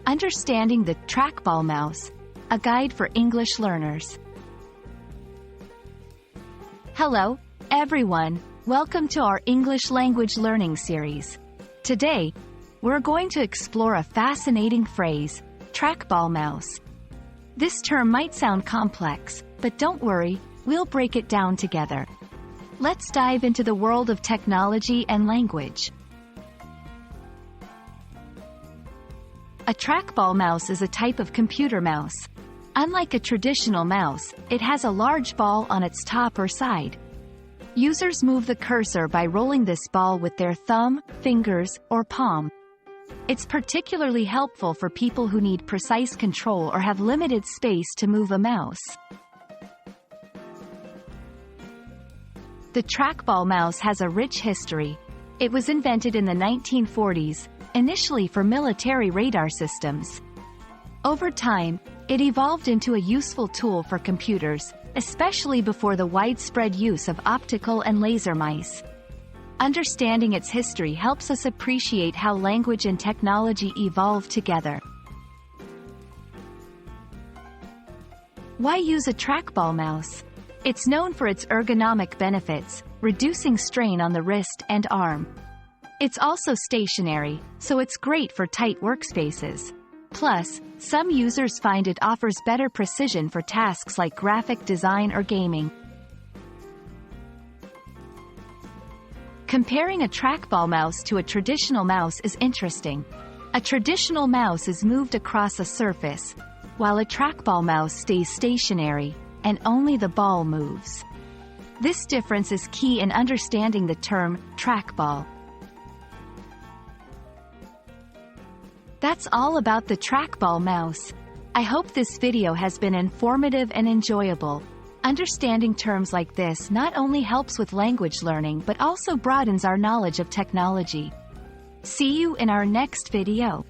Understanding the Trackball Mouse, a guide for English learners. Hello, everyone. Welcome to our English language learning series. Today, we're going to explore a fascinating phrase, trackball mouse. This term might sound complex, but don't worry, we'll break it down together. Let's dive into the world of technology and language. A trackball mouse is a type of computer mouse. Unlike a traditional mouse, it has a large ball on its top or side. Users move the cursor by rolling this ball with their thumb, fingers, or palm. It's particularly helpful for people who need precise control or have limited space to move a mouse. The trackball mouse has a rich history. It was invented in the 1940s, initially for military radar systems. Over time, it evolved into a useful tool for computers, especially before the widespread use of optical and laser mice. Understanding its history helps us appreciate how language and technology evolve together. Why use a trackball mouse? It's known for its ergonomic benefits, reducing strain on the wrist and arm. It's also stationary, so it's great for tight workspaces. Plus, some users find it offers better precision for tasks like graphic design or gaming. Comparing a trackball mouse to a traditional mouse is interesting. A traditional mouse is moved across a surface, while a trackball mouse stays stationary, and only the ball moves. This difference is key in understanding the term trackball. That's all about the trackball mouse. I hope this video has been informative and enjoyable. Understanding terms like this not only helps with language learning but also broadens our knowledge of technology. See you in our next video.